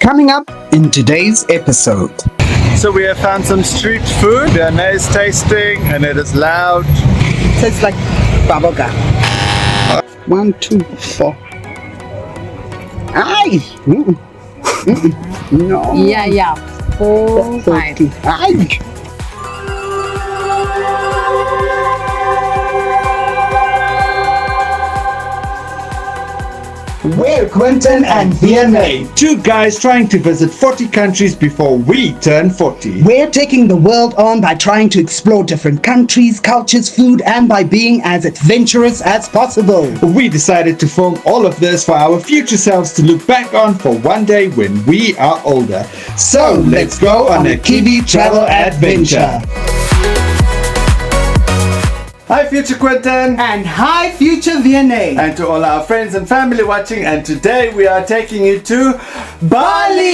Coming up in today's episode. So we have found some street food. We are nice tasting and it is loud. Tastes like bubblegum. 1, 2, 4. Aye! No. Yeah. 4, 5. Aye! We're Quentin and Vianney. Two guys trying to visit 40 countries before we turn 40. We're taking the world on by trying to explore different countries, cultures, food, and by being as adventurous as possible. We decided to film all of this for our future selves to look back on for one day when we are older. So let's go on a Kiwi travel adventure. Hi future Quentin! And hi future Vianney. And to all our friends and family watching, and today we are taking you to Bali!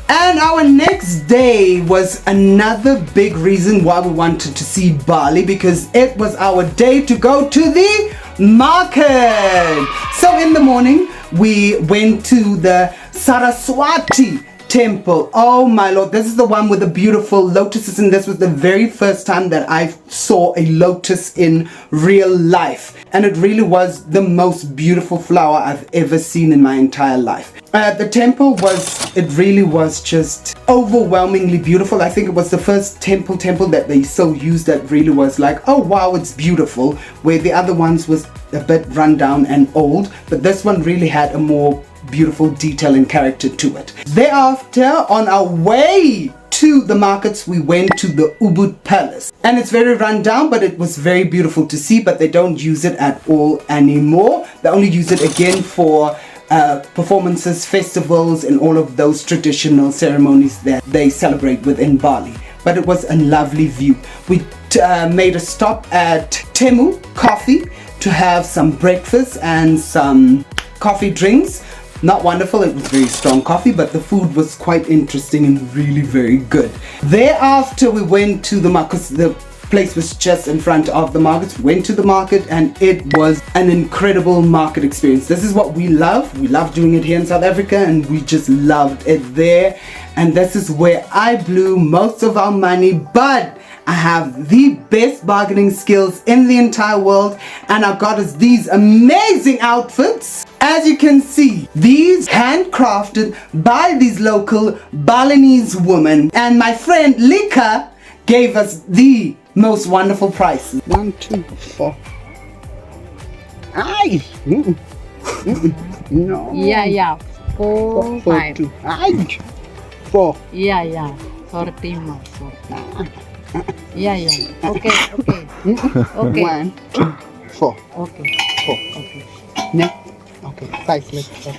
And our next day was another big reason why we wanted to see Bali, because it was our day to go to the market. So in the morning we went to the Saraswati Temple. Oh my lord, this is the one with the beautiful lotuses, and this was the very first time that I saw a lotus in real life, and it really was the most beautiful flower I've ever seen in my entire life. The temple really was just overwhelmingly beautiful. I think it was the first temple that they so used that really was like, oh wow, it's beautiful, where the other ones was a bit run down and old, but this one really had a more beautiful detail and character to it. Thereafter, on our way to the markets, we went to the Ubud Palace, and it's very run down, but it was very beautiful to see. But they don't use it at all anymore. They only use it again for performances, festivals, and all of those traditional ceremonies that they celebrate within Bali. But it was a lovely view. We made a stop at Temu Coffee to have some breakfast and some coffee drinks. Not wonderful, it was very strong coffee, but the food was quite interesting and really very good. Thereafter, we went to the market. The place was just in front of the markets. We went to the market, and it was an incredible market experience. This is what we love. We love doing it here in South Africa, and we just loved it there. And this is where I blew most of our money, but I have the best bargaining skills in the entire world, and I got us these amazing outfits. As you can see, these handcrafted by these local Balinese women, and my friend Lika gave us the most wonderful prices. 1, 2, 4. Aye! No. Yeah. 4, 5. 2. Aye! 4. Yeah. 40 more. 40. Yeah. Okay. 1, 2, 4. Okay. 4. No. Okay, 5. Let's go.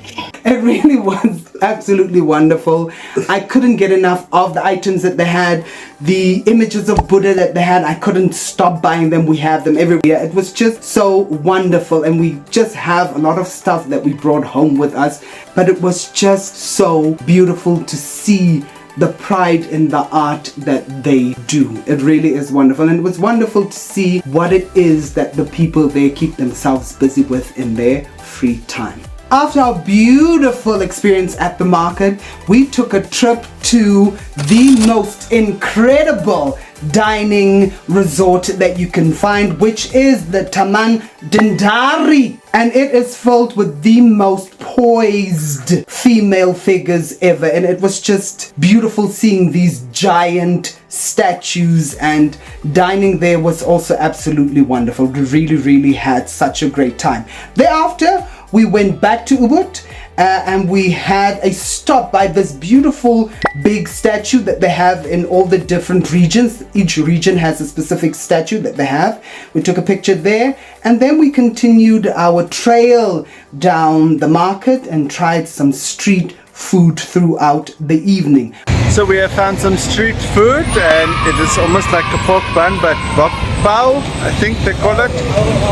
It really was absolutely wonderful. I couldn't get enough of the items that they had, the images of Buddha that they had. I couldn't stop buying them. We have them everywhere. It was just so wonderful, and we just have a lot of stuff that we brought home with us. But it was just so beautiful to see the pride in the art that they do. It really is wonderful, and it was wonderful to see what it is that the people there keep themselves busy with in their free time. After our beautiful experience at the market, we took a trip to the most incredible dining resort that you can find, which is the Taman Dendari, and it is filled with the most poised female figures ever, and it was just beautiful seeing these giant statues, and dining there was also absolutely wonderful. We really had such a great time. Thereafter, we went back to Ubud and we had a stop by this beautiful big statue that they have in all the different regions. Each region has a specific statue that they have. We took a picture there, and then we continued our trail down the market and tried some street food throughout the evening. So we have found some street food, and it is almost like a pork bun, but bok pao, I think they call it.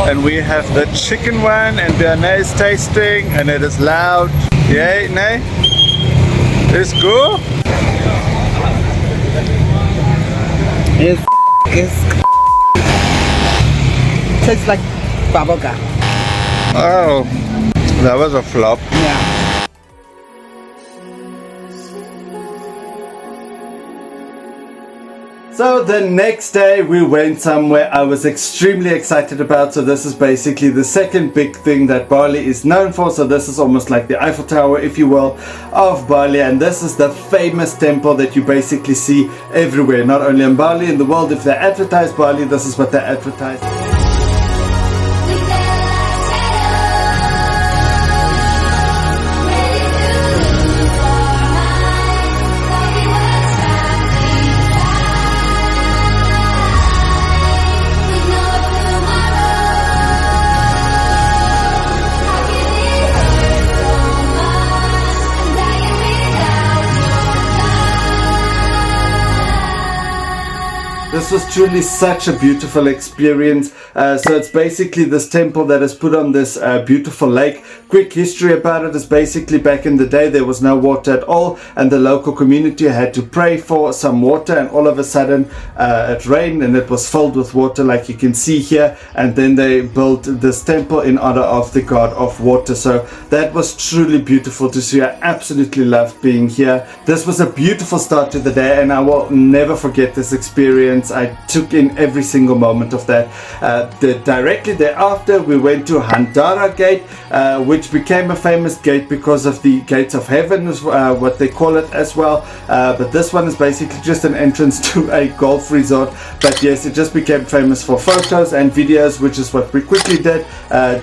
And we have the chicken one, and Vianney is tasting, and it is loud. Yay, nay? It's good? It's tastes like bubblegum. Oh, that was a flop. Yeah. So the next day we went somewhere I was extremely excited about. So this is basically the second big thing that Bali is known for. So this is almost like the Eiffel Tower, if you will, of Bali. And this is the famous temple that you basically see everywhere, not only in Bali, in the world. If they advertise Bali, this is what they advertise. This was truly such a beautiful experience. So it's basically this temple that is put on this beautiful lake. Quick history about it is basically back in the day there was no water at all, and the local community had to pray for some water, and all of a sudden it rained and it was filled with water like you can see here, and then they built this temple in honor of the god of water. So that was truly beautiful to see. I absolutely loved being here. This was a beautiful start to the day, and I will never forget this experience. I took in every single moment of that. Directly thereafter we went to Handara Gate, which became a famous gate because of the gates of heaven, is what they call it as well. But this one is basically just an entrance to a golf resort. But yes, it just became famous for photos and videos, which is what we quickly did.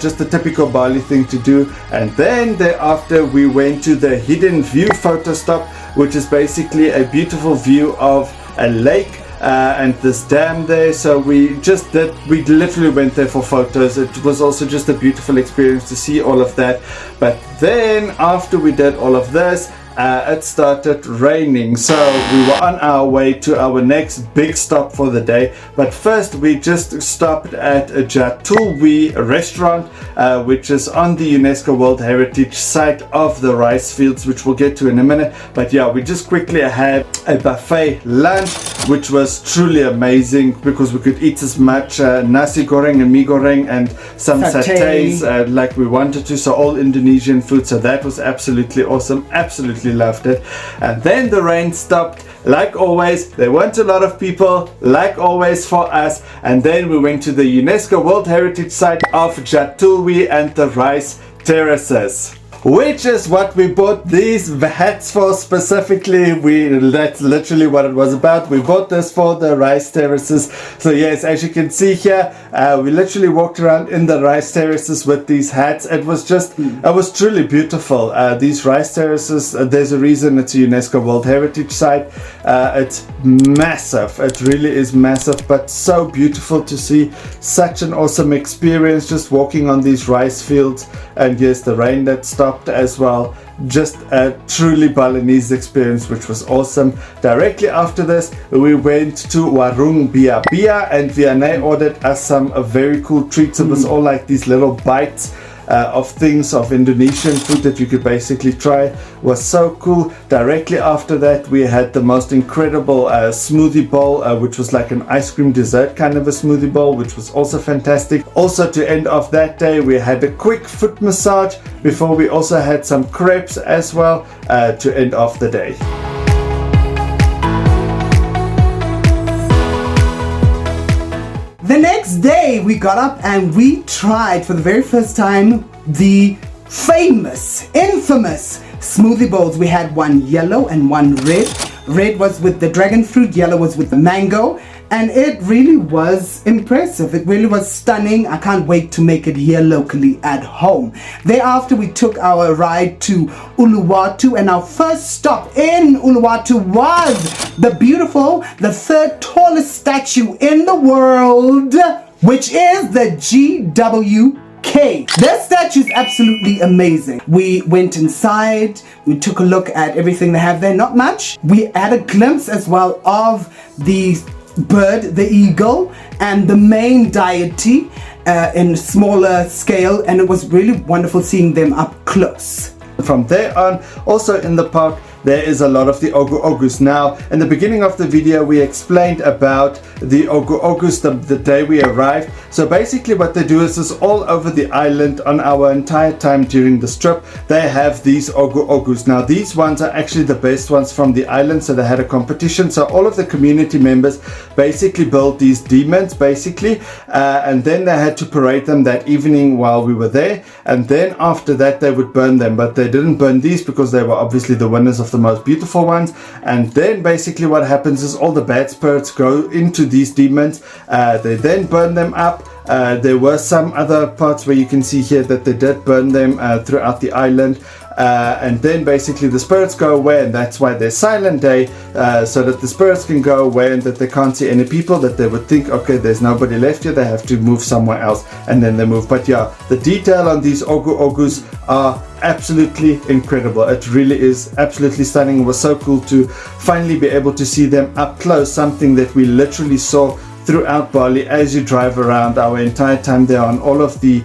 Just a typical Bali thing to do. And then thereafter we went to the hidden view photo stop, which is basically a beautiful view of a lake and this dam there. So we literally went there for photos. It was also just a beautiful experience to see all of that. But then after we did all of this, it started raining, so we were on our way to our next big stop for the day. But first we just stopped at a Jatiluwih restaurant, which is on the UNESCO World Heritage Site of the rice fields, which we'll get to in a minute. But yeah, we just quickly had a buffet lunch, which was truly amazing because we could eat as much nasi goreng and mee goreng and some satays like we wanted to. So all Indonesian food. So that was absolutely awesome. Absolutely loved it. And then the rain stopped like always. There weren't a lot of people like always for us, and then we went to the UNESCO World Heritage Site of Jatiluwih and the Rice Terraces, which is what we bought these hats for specifically. That's literally what it was about. We bought this for the rice terraces. So yes, as you can see here, we literally walked around in the rice terraces with these hats. It was truly beautiful. These rice terraces, there's a reason it's a UNESCO World Heritage Site. It's massive. It really is massive, but so beautiful to see. Such an awesome experience just walking on these rice fields. And yes, the rain that stopped as well. Just a truly Balinese experience, which was awesome. Directly after this, we went to Warung Bia Bia, and Vianney ordered us some very cool treats. It was all like these little bites of things of Indonesian food that you could basically try. Was so cool. Directly after that we had the most incredible smoothie bowl, which was like an ice cream dessert kind of a smoothie bowl, which was also fantastic. Also, to end off that day, we had a quick foot massage before we also had some crepes as well to end off the day. The next day we got up and we tried for the very first time the famous, infamous smoothie bowls. We had one yellow and one red. Red was with the dragon fruit, yellow was with the mango, and it really was impressive. It really was stunning. I can't wait to make it here locally at home. Thereafter we took our ride to Uluwatu, and our first stop in Uluwatu was the third tallest statue in the world, which is the GWK. This statue is absolutely amazing. We went inside, we took a look at everything they have there, not much. We had a glimpse as well of the bird, the eagle, and the main deity in smaller scale, and it was really wonderful seeing them up close. From there on, also in the park, there is a lot of the ogu ogus. Now, in the beginning of the video, we explained about the ogu ogus the day we arrived. So basically what they do is all over the island on our entire time during this trip, they have these ogu ogus. Now, these ones are actually the best ones from the island, so they had a competition. So all of the community members basically built these demons, basically, and then they had to parade them that evening while we were there, and then after that they would burn them. But they didn't burn these because they were obviously the winners of the most beautiful ones. And then basically what happens is all the bad spirits go into these demons, they then burn them up. There were some other parts where you can see here that they did burn them throughout the island. And then basically the spirits go away, and that's why there's silent day, so that the spirits can go away and that they can't see any people, that they would think, okay, there's nobody left here, they have to move somewhere else, and then they move. But yeah, the detail on these ogu ogus are absolutely incredible. It really is absolutely stunning. It was so cool to finally be able to see them up close, something that we literally saw throughout Bali as you drive around our entire time there. On all of the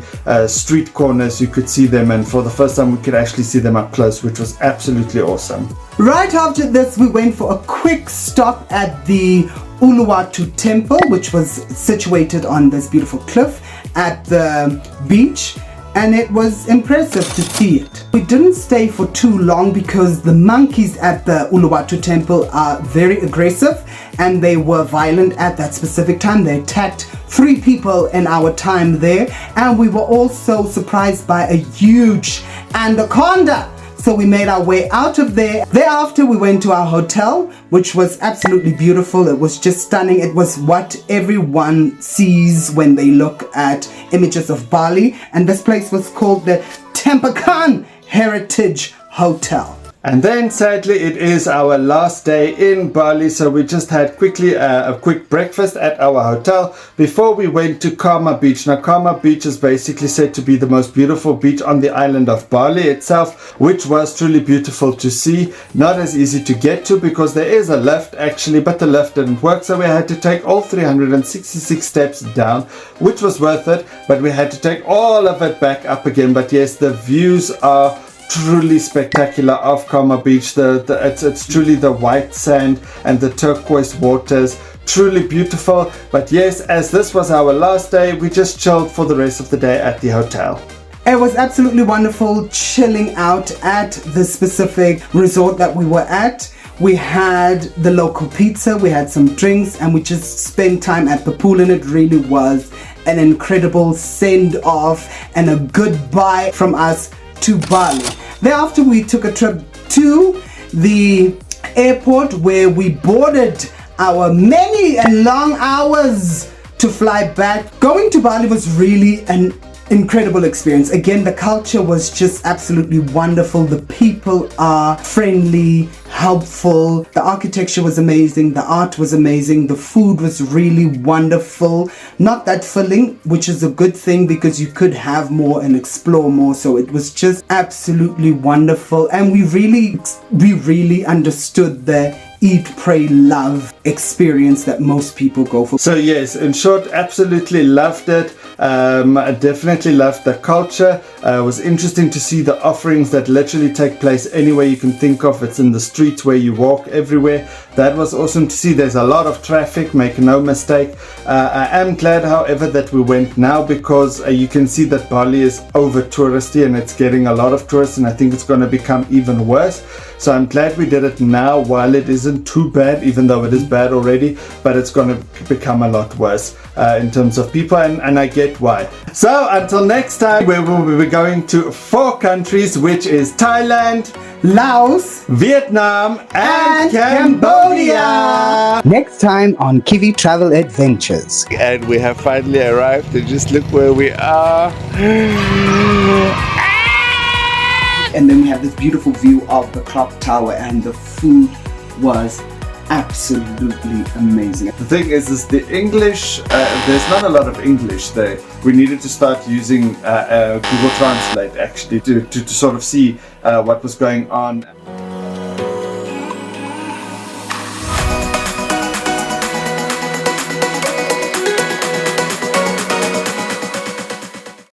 street corners you could see them, and for the first time we could actually see them up close, which was absolutely awesome. Right after this, we went for a quick stop at the Uluwatu Temple, which was situated on this beautiful cliff at the beach, and it was impressive to see it. We didn't stay for too long because the monkeys at the Uluwatu Temple are very aggressive, and they were violent at that specific time. They attacked 3 people in our time there, and we were also surprised by a huge anaconda. So we made our way out of there. Thereafter, we went to our hotel, which was absolutely beautiful. It was just stunning. It was what everyone sees when they look at images of Bali. And this place was called the Tempakan Heritage Hotel. And then sadly it is our last day in Bali, so we just had quickly a quick breakfast at our hotel before we went to Karma Beach. Now Karma Beach is basically said to be the most beautiful beach on the island of Bali itself, which was truly beautiful to see. Not as easy to get to because there is a lift actually, but the lift didn't work, so we had to take all 366 steps down, which was worth it, but we had to take all of it back up again. But yes, the views are truly spectacular of Karma Beach. It's truly the white sand and the turquoise waters, truly beautiful. But yes, as this was our last day, we just chilled for the rest of the day at the hotel. It was absolutely wonderful chilling out at the specific resort that we were at. We had the local pizza, we had some drinks, and we just spent time at the pool, and it really was an incredible send-off and a goodbye from us to Bali. Thereafter, we took a trip to the airport where we boarded our many and long hours to fly back. Going to Bali was really an incredible experience. Again, the culture was just absolutely wonderful. The people are friendly, helpful. The architecture was amazing. The art was amazing. The food was really wonderful. Not that filling, which is a good thing because you could have more and explore more. So it was just absolutely wonderful. And we really understood the eat, pray, love experience that most people go for. So yes, in short, absolutely loved it. I definitely loved the culture. It was interesting to see the offerings that literally take place anywhere you can think of. It's in the streets where you walk, everywhere. That was awesome to see. There's a lot of traffic, make no mistake. I am glad, however, that we went now because you can see that Bali is over touristy and it's getting a lot of tourists, and I think it's going to become even worse. So I'm glad we did it now while it isn't too bad, even though it is bad already, but it's going to become a lot worse in terms of people, and I get why. So until next time, we will be going to 4 countries, which is Thailand, Laos, Vietnam, and Cambodia. Next time on Kiwi Travel Adventures. And we have finally arrived, and just look where we are. And then we have this beautiful view of the clock tower, and the food was absolutely amazing. The thing is the English, there's not a lot of English there. We needed to start using Google Translate actually to sort of see what was going on.